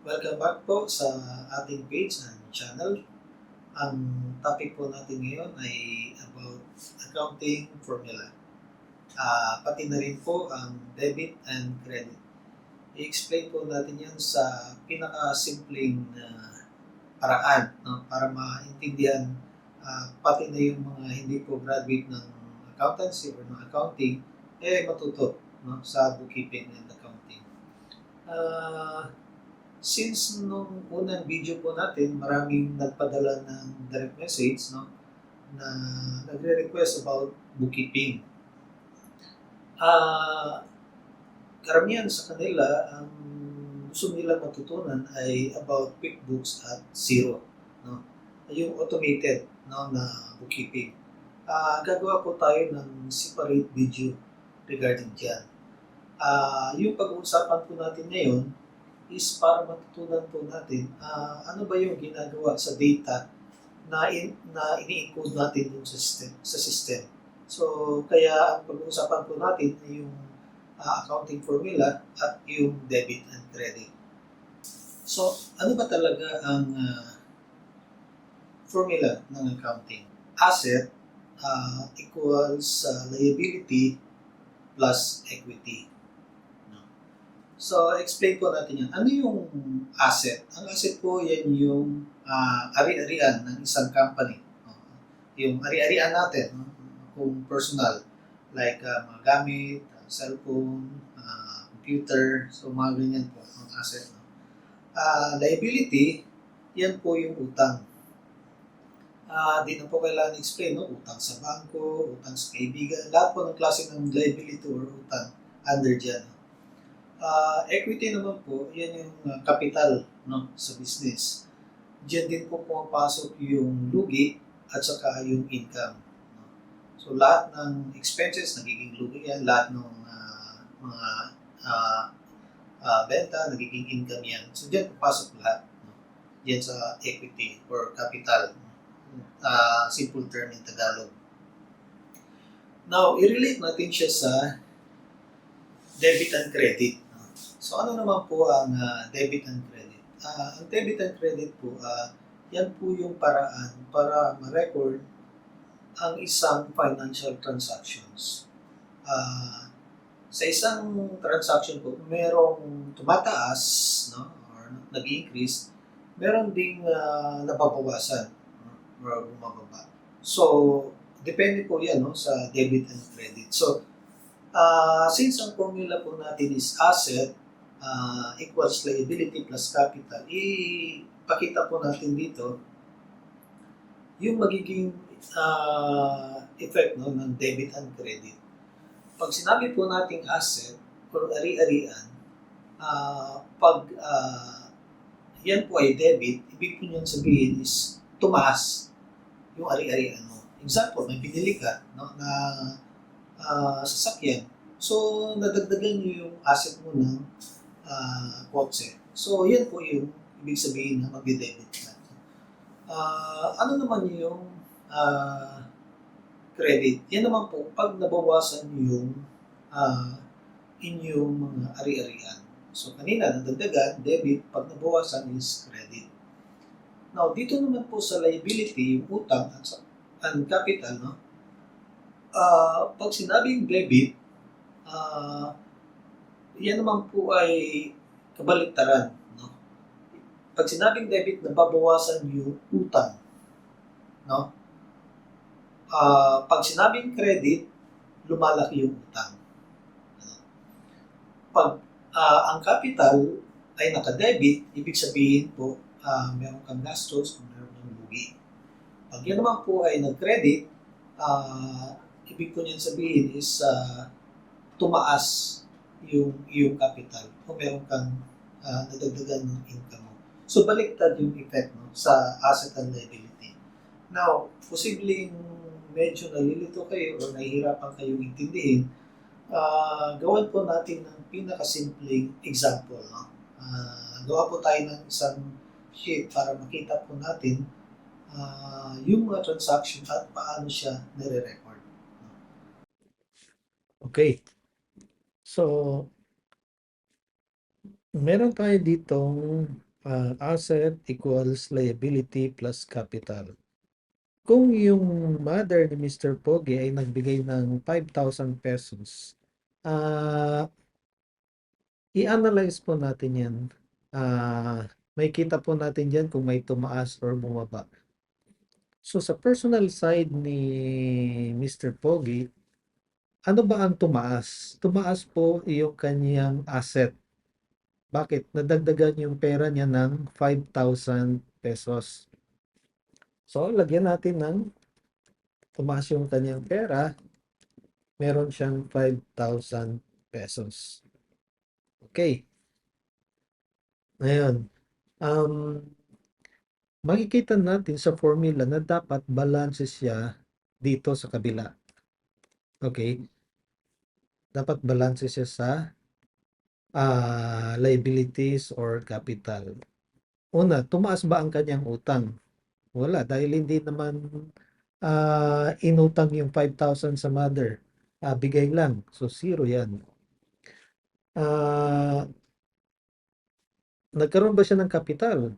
Welcome back po sa ating page and channel. Ang topic po natin ngayon ay about accounting formula. Pati na rin po ang debit and credit. I-explain po natin yan sa pinaka-simpleng paraan, no? Para maintindihan pati na yung mga hindi po graduate ng accountancy or ng accounting, matuto, no? Sa bookkeeping and accounting. Ah, Since nung unang video po natin, maraming nagpadala ng direct message, no, na nagre-request about bookkeeping. Ah, Karamihan sa kanila, ang gusto nila matutunan ay about QuickBooks at Xero, no, yung automated, no, na bookkeeping. Gagawa po tayo ng separate video regarding dyan. Yung pag-uusapan po natin ngayon is para matutunan po natin ano ba yung ginagawa sa data na ini-encode natin dun sa system. So, kaya ang pag-uusapan po natin ay yung accounting formula at yung debit and credit. So, ano ba talaga ang formula ng accounting? Asset equals liability plus equity. So, explain po natin yan. Ano yung asset? Ang asset po, yan yung ari-arian ng isang company. Yung ari-arian natin, kung personal, like mga gamit, cellphone, computer, so mga ganyan po, ang asset. Liability, yan po yung utang. Di na po kailangan explain, no? Utang sa bangko, utang sa kaibigan, lahat po ng klase ng liability or utang under dyan. Equity naman po, yan yung capital, no, sa business. Diyan din po pumapasok yung lugi at saka yung income. No? So lahat ng expenses nagiging lugi yan, lahat ng mga uh, benta nagiging income yan. So diyan papasok lahat. No? Diyan sa equity or capital. Simple term in Tagalog. Now, i-relate natin siya sa debit and credit. So ano naman po ang debit and credit? Ang debit and credit po, yan po yung paraan para ma-record ang isang financial transactions. Sa isang transaction po, merong tumataas, no, or nag-increase, meron ding nababawasan, no, or bumababa. So, depende po yan, no, sa debit and credit. So, since ang formula po natin is asset equals liability plus capital, ipakita po natin dito yung magiging effect, no, ng debit and credit. Pag sinabi po nating asset or ari-arian, pag yan po ay debit, ibig po niyan sabihin is tumaas yung ari-arian mo. Example, may pinili ka, no, na sasakyan. So, nadagdagan nyo yung asset mo ng kotse. So, yan po yung ibig sabihin na mag-debit na. Ano naman yung credit? Yan naman po, pag nabawasan yung inyong mga ari-arian. So, kanina, nadagdagan, debit, pag nabawasan is credit. Now, dito naman po sa liability, yung utang and capital, no? Pag sinabing debit, yan naman po ay kabaliktaran. No? Pag sinabing debit, nababawasan yung utang. No? Pag sinabing credit, lumalaki yung utang. Ano? Pag ang capital ay naka-debit, ibig sabihin po, meron kang gastos, meron kang lugi. Pag yan naman po ay nag-credit, ibig po niyan sabihin is tumaas yung capital kung meron kang nadagdagan ng income mo. So, baliktad yung effect, no, sa asset and liability. Now, posibleng medyo nalilito kayo o nahihirapan kayong intindihin, gawan po natin ng pinakasimpleng example. No? Gawa po tayo ng isang sheet para makita po natin yung mga transaction at paano siya nire-record. Okay. So, meron tayo ditong asset equals liability plus capital. Kung yung mother ni Mr. Pogi ay nagbigay ng 5,000 pesos, i-analyze po natin yan. May kita po natin dyan kung may tumaas or bumaba. So sa personal side ni Mr. Pogi, ano ba ang tumaas? Tumaas po yung kanyang asset. Bakit? Nadagdagan yung pera niya ng 5,000 pesos. So, lagyan natin ng tumaas yung kanyang pera, meron siyang 5,000 pesos. Okay. Ngayon, um, makikita natin sa formula na dapat balance siya dito sa kabila. Okay? Dapat balance siya sa liabilities or capital. Una, tumaas ba ang kanyang utang? Wala, dahil hindi naman inutang yung 5,000 sa mother. Bigay lang. So, zero yan. Ah, nagkaroon ba siya ng kapital?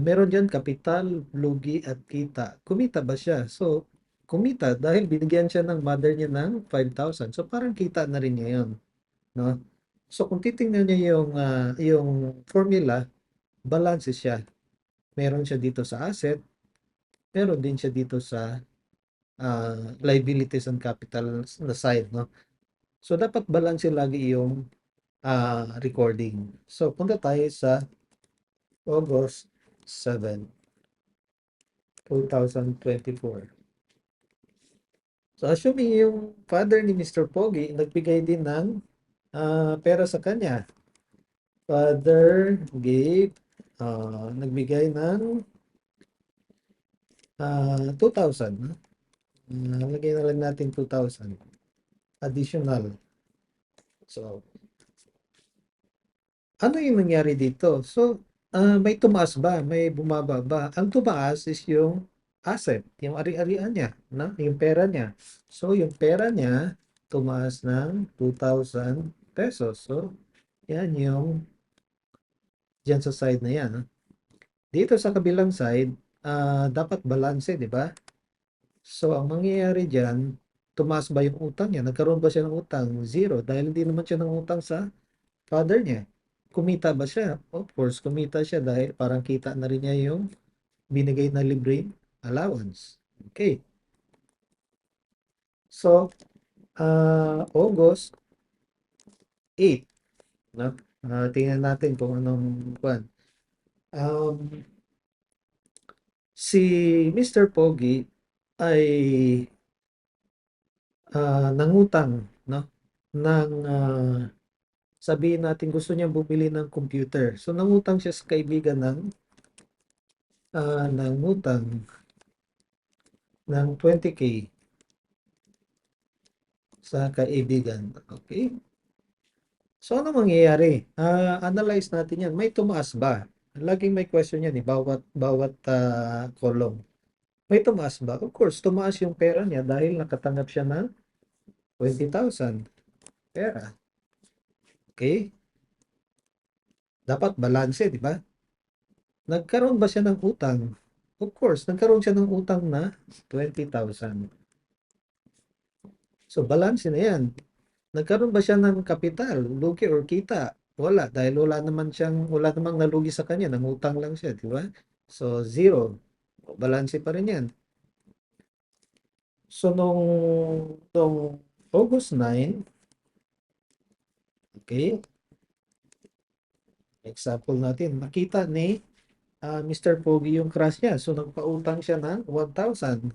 Meron diyan kapital, lugi at kita. Kumita ba siya? So, kumita dahil binigyan siya ng mother niya ng 5,000. So, parang kita na rin niya yun, no? So, kung titingnan niya yung formula, balance siya. Meron siya dito sa asset, meron din siya dito sa liabilities and capital na side, no? So, dapat balance lagi yung recording. So, punta tayo sa August 7, 2024. So, assuming yung father ni Mr. Pogi nagbigay din ng pera sa kanya. Father gave, nagbigay ng 2,000. Lagay na lang natin 2,000. Additional. So, ano yung nangyari dito? So, may tumaas ba? May bumaba ba? Ang tumaas is yung asset, yung ari-arian niya, no? Yung pera niya. So, yung pera niya tumaas ng 2,000 pesos. So, yan yung dyan sa side na yan. No? Dito sa kabilang side, dapat balance, di ba? So, ang mangyayari dyan, tumaas ba yung utang niya? Nagkaroon ba siya ng utang? Zero. Dahil hindi naman siya ng utang sa father niya. Kumita ba siya? Of course, kumita siya dahil parang kita na rin niya yung binigay na libreng allowance. Okay. So, August 8, no? Tingnan natin kung anong kwan. Um, si Mr. Pogi ay nangutang, no? Ng sabihin natin gusto niya bumili ng computer. So, nangutang siya sa kaibigan ng utang ng 20K sa kaibigan. Okay? So, ano mangyayari? Analyze natin yan. May tumaas ba? Laging may question yan, bawat kolong. May tumaas ba? Of course, tumaas yung pera niya dahil nakatanggap siya ng 20,000 pera. Okay? Dapat balanse, di ba? Nagkaroon ba siya ng utang? Of course, nagkaroon siya ng utang na 20,000. So, balance na yan. Nagkaroon ba siya ng kapital, lugi or kita? Wala, dahil wala namang nalugi sa kanya, nangutang lang siya, di ba? So, zero. Balanse pa rin yan. So, nung August 9, okay, example natin, makita ni Mr. Pogi yung crush niya. So, nagpautang siya ng 1,000.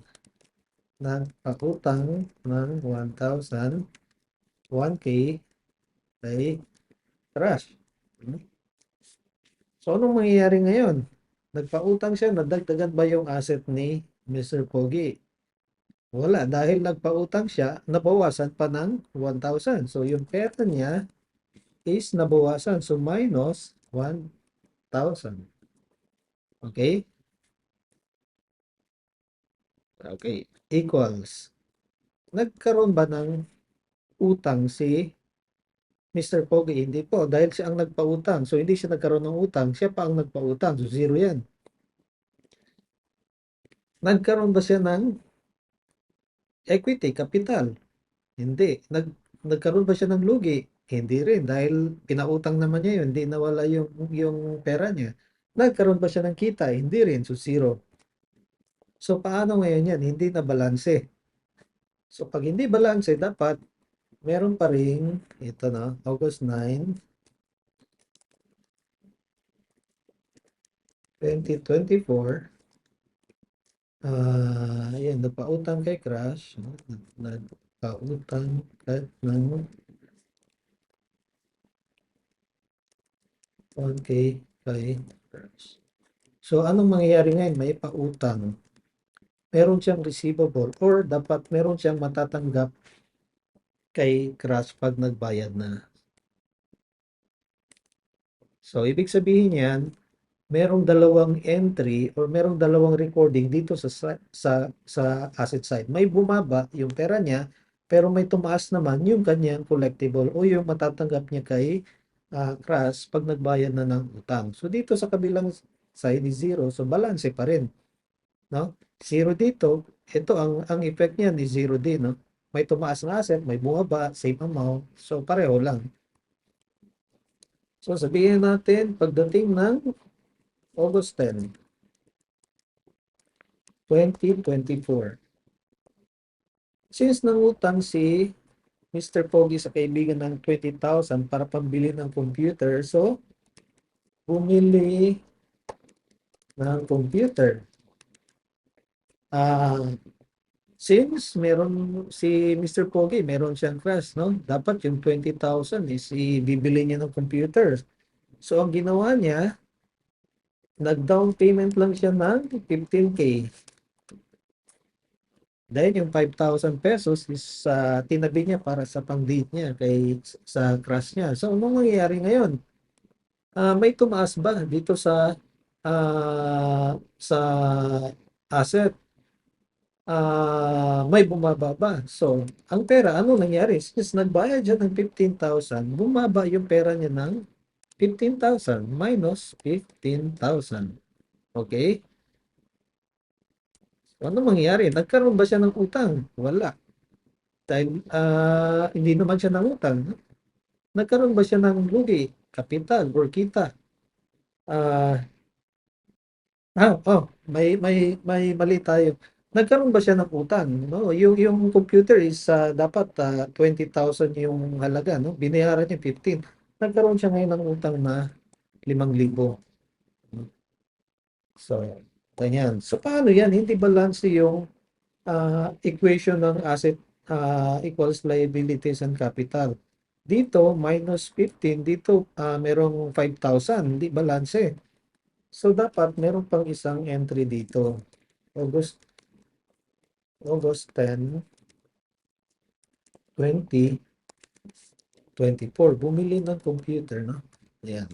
Nagpautang ng 1,000, 1K kay crush. So, anong mangyayari ngayon? Nagpautang siya, nadagdagan ba yung asset ni Mr. Pogi? Wala, dahil nagpautang siya, nabawasan pa ng 1,000. So, yung pera niya is nabawasan. So, minus 1,000. Okay? Okay. Equals. Nagkaroon ba ng utang si Mr. Pogi, hindi po. Dahil siya ang nagpautang. So, hindi siya nagkaroon ng utang. Siya pa ang nagpautang. So, zero yan. Nagkaroon ba siya ng equity, capital? Hindi. Nagkaroon ba siya ng lugi? Hindi rin. Dahil pinautang naman niya yun. Hindi nawala yung pera niya. Nagkaroon ba siya ng kita? Hindi rin. So, zero. So, paano ngayon yan? Hindi na balanse. So, pag hindi balanse, dapat meron pa rin, ito na, August 9, 2024. Ayan, nagpautang kay Crush. Nagpautang ng 1K kay Crush. So, anong mangyayari ngayon? May pautang. Meron siyang receivable or dapat meron siyang matatanggap kay Crush pag nagbayad na. So, ibig sabihin yan, merong dalawang entry or merong dalawang recording dito sa asset side. May bumaba yung pera niya, pero may tumaas naman yung kanyang collectible o yung matatanggap niya kay Crush pag nagbayad na ng utang. So dito sa kabilang side is zero, so balance pa rin, no? Zero dito, ito ang effect niyan is zero din, no? May tumaas na asset, may bumaba, same amount, so pareho lang. So sabihin natin pagdating ng August 10, 2024. Since nangutang si Mr. Pogi sa kaibigan ng 20,000 para pambili ng computer, so bumili ng computer. Ah, since meron si Mr. Pogi, meron siyang crush, no? Dapat yung 20,000 is ibibili niya ng computer. So ang ginawa niya, nag-down payment lang siya ng 15K. Dahil yung 5,000 pesos is tinabi niya para sa pang-date niya sa crush niya. So, anong mangyayari ngayon? May tumaas ba dito sa asset? May bumaba ba? So, ang pera, ano nangyari? Since nagbayad siya ng 15,000, bumaba yung pera niya ng 15,000 minus 15,000. Okay? So, ano mangyayari? Nagkaroon ba siya ng utang? Wala. Dahil hindi naman siya nangutang. Nagkaroon ba siya ng lugi, kapital, or kita? Ah, may mali tayo. Nagkaroon ba siya ng utang? No, yung computer is dapat 20,000 yung halaga, no? Binayaran niya 15. Nagkaroon siya ngayon ng utang na 5,000. So, ganyan. So, paano yan? Hindi balance yung equation ng asset equals liabilities and capital. Dito, minus 15. Dito, merong 5,000. Hindi balanse. So, dapat meron pang isang entry dito. August 10, 2024. Bumili ng computer, no? Ayan.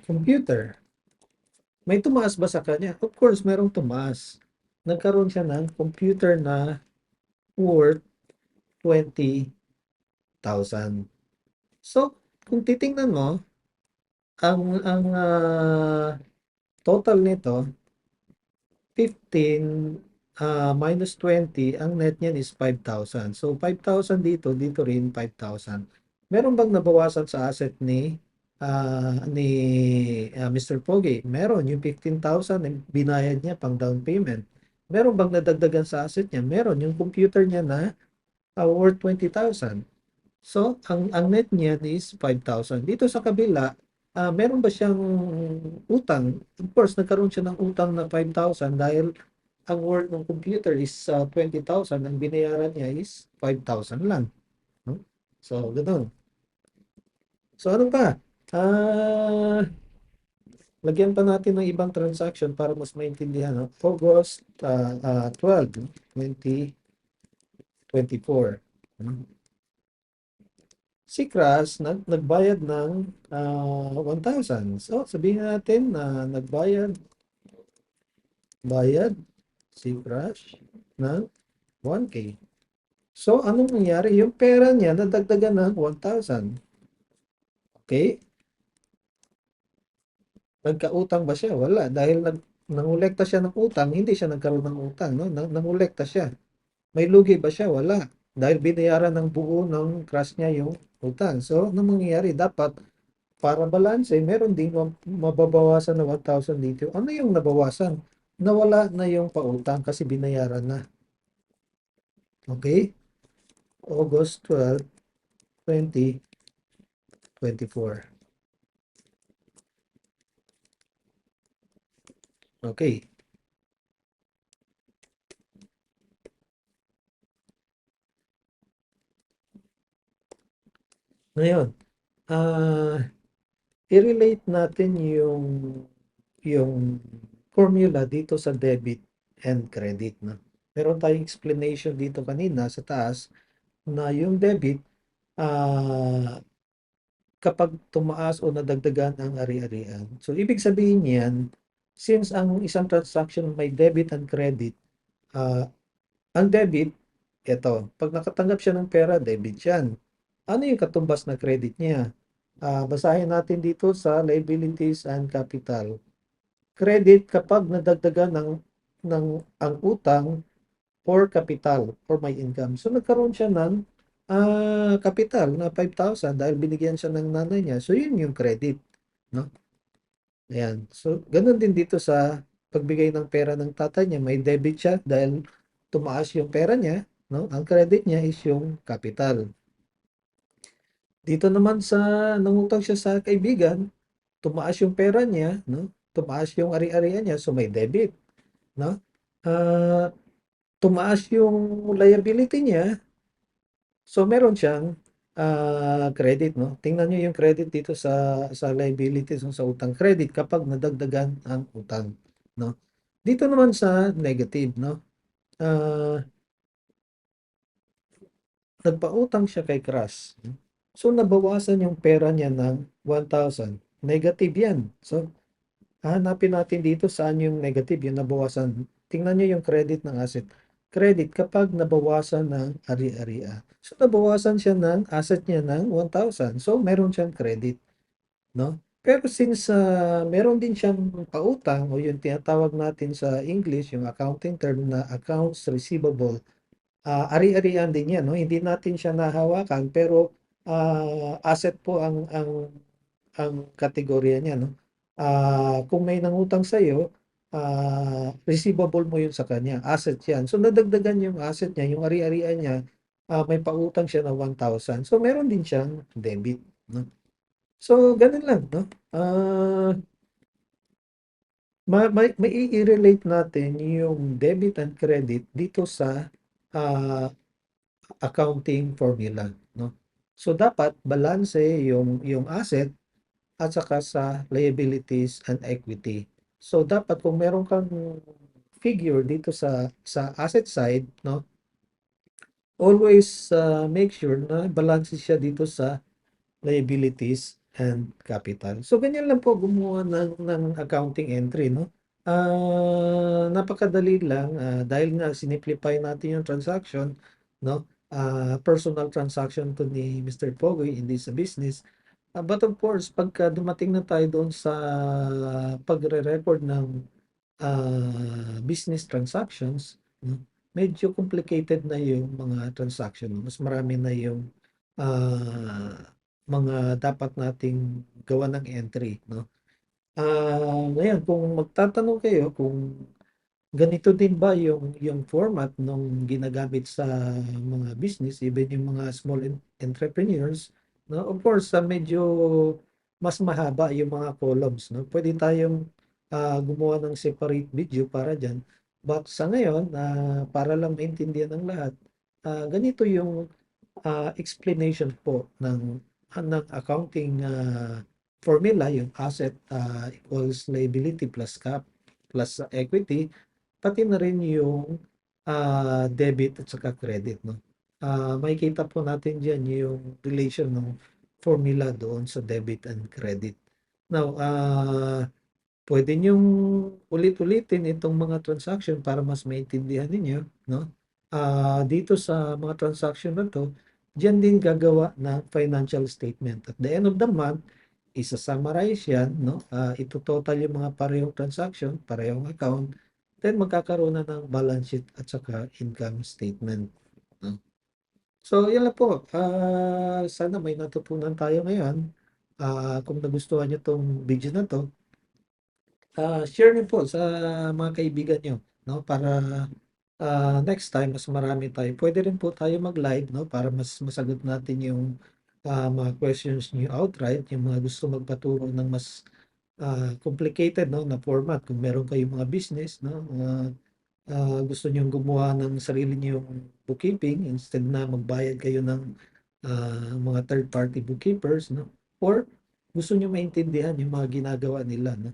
Computer. May tumaas ba sa kanya? Of course, merong tumaas. Nagkaroon siya ng computer na worth 20,000. So, kung titingnan mo, ang total nito, 15 minus 20, ang net niyan is 5,000. So, 5,000 dito rin 5,000. Meron bang nabawasan sa asset ni Mr. Pogi? Meron. Yung 15,000 binayad niya pang down payment. Meron bang nadagdagan sa asset niya? Meron. Yung computer niya na worth 20,000. So, ang net niya is 5,000. Dito sa kabila, meron ba siyang utang? Of course, nagkaroon siya ng utang na 5,000 dahil ang worth ng computer is 20,000. Ang binayaran niya is 5,000 lang. No? So, ganoon. So, ano pa? Lagyan pa natin ng ibang transaction para mas maintindihan. No? August 12, 2024. Si Crush nagbayad ng 1,000. So, sabihin natin na bayad si Crush ng 1K. So, anong nangyari? Yung pera niya nadagdagan ng 1,000. Okay? Nagkautang ba siya? Wala. Dahil nangolekta siya ng utang, hindi siya nagkaroon ng utang, no? Nangolekta siya. May lugi ba siya? Wala. Dahil binayaran ng buo ng crush niya yung utang. So, anong mangyayari? Dapat, para balanse, meron ding mababawasan na 1,000 dito. Ano yung nabawasan? Nawala na yung pautang kasi binayaran na. Okay? August 12, 2024. Okay. Ngayon, ah, i-relate natin yung formula dito sa debit and credit, no? Meron tayong explanation dito kanina sa taas na yung debit, ah, kapag tumaas o nadagdagan ang ari-arian. So, ibig sabihin niyan, since ang isang transaction may debit and credit, ah, ang debit, ito, pag nakatanggap siya ng pera, debit yan. Ano yung katumbas na credit niya? Basahin natin dito sa liabilities and capital. Credit kapag nadagdagan ng ang utang or capital or may income. So nagkaroon siya ng capital na 5,000 dahil binigyan siya ng nanay niya. So yun yung credit, no? Ayan. So ganun din dito sa pagbigay ng pera ng tatay niya, may debit siya dahil tumaas yung pera niya, no? Ang credit niya is yung capital. Dito naman sa nangutang siya sa kaibigan, tumaas yung pera niya, no? Tumaas yung ari-arian niya, so may debit, no? Ah, tumaas yung liability niya, so meron siyang credit, no? Tingnan niyo yung credit dito sa liabilities, no? Sa utang, credit kapag nadagdagan ang utang, no? Dito naman sa negative, no? Ah, nagpautang siya kay Crush, no? So nabawasan yung pera niya ng 1,000. Negative yan. So hahanapin natin dito saan yung negative, yung nabawasan. Tingnan niyo yung credit ng asset. Credit kapag nabawasan ng ari-arian. So nabawasan siya ng asset niya ng 1,000. So meron siyang credit, no? Pero since meron din siyang pautang o yung tinatawag natin sa English, yung accounting term na accounts receivable, ari-arian din yan, no? Hindi natin siya nahawakan pero asset po ang kategorya niya, no? Kung may nangutang sa iyo, receivable mo 'yun sa kanya, asset 'yan. So nadagdagan yung asset niya, yung ari-arian niya, may pautang siya na 1,000. So meron din siyang debit, no? So gano'n lang, no? Mai-relate natin yung debit and credit dito sa ah, accounting formula, no? So dapat balanse yung asset at saka sa liabilities and equity. So dapat kung meron kang figure dito sa asset side, no, always make sure na balance siya dito sa liabilities and capital. So ganyan lang po gumawa ng accounting entry, no? Napakadali lang dahil nga sinimplify natin yung transaction, no? Personal transaction to ni Mr. Pogoy, hindi sa business. But of course, pagka dumating na tayo doon sa pagre-record ng business transactions, no, medyo complicated na yung mga transaction. Mas marami na yung mga dapat nating gawa ng entry, no? Ngayon, kung magtatanong kayo kung ganito din ba yung format nung ginagamit sa mga business, even yung mga small entrepreneurs, no? Of course, medyo mas mahaba yung mga columns, no? Pwede tayong gumawa ng separate video para diyan. But sa ngayon, para lang maintindihan ng lahat, ganito yung explanation po ng accounting formula, yung asset equals liability plus cap plus equity, pati na rin yung debit at saka credit, no? Makikita po natin diyan yung relation ng formula doon sa debit and credit. Now, pwede niyong ulit-ulitin itong mga transaction para mas maintindihan ninyo, no? dito sa mga transaction na 'to, diyan din gagawa ng financial statement. At the end of the month, isa-summarize 'yan 'no, ito-total yung mga parehong transaction, parehong account, then magkakaroon na ng balance sheet at saka income statement, 'no. So 'yan lang po, sana may natutunan tayo ngayon. Kung nagustuhan niyo 'tong video na 'to, share niyo po sa mga kaibigan niyo 'no, para next time mas marami tayo. Pwede rin po tayo mag-live 'no, para mas masagot natin yung, mga questions niyo outright, yung mga gusto magpaturo ng mas, complicated 'no, na format. Kung meron kayong mga business 'no, gusto niyong gumawa ng sarili niyong bookkeeping instead na magbayad kayo ng, mga third party bookkeepers 'no, or gusto niyo maintindihan yung mga ginagawa nila 'no,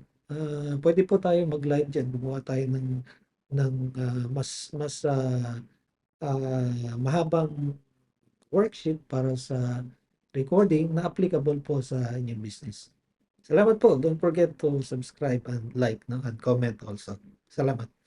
puwede po tayong mag-live diyan, gumawa tayo ng, mas mas, mahabang worksheet para sa recording na applicable po sa inyong business. Salamat po. Don't forget to subscribe and like 'no, and comment also. Salamat.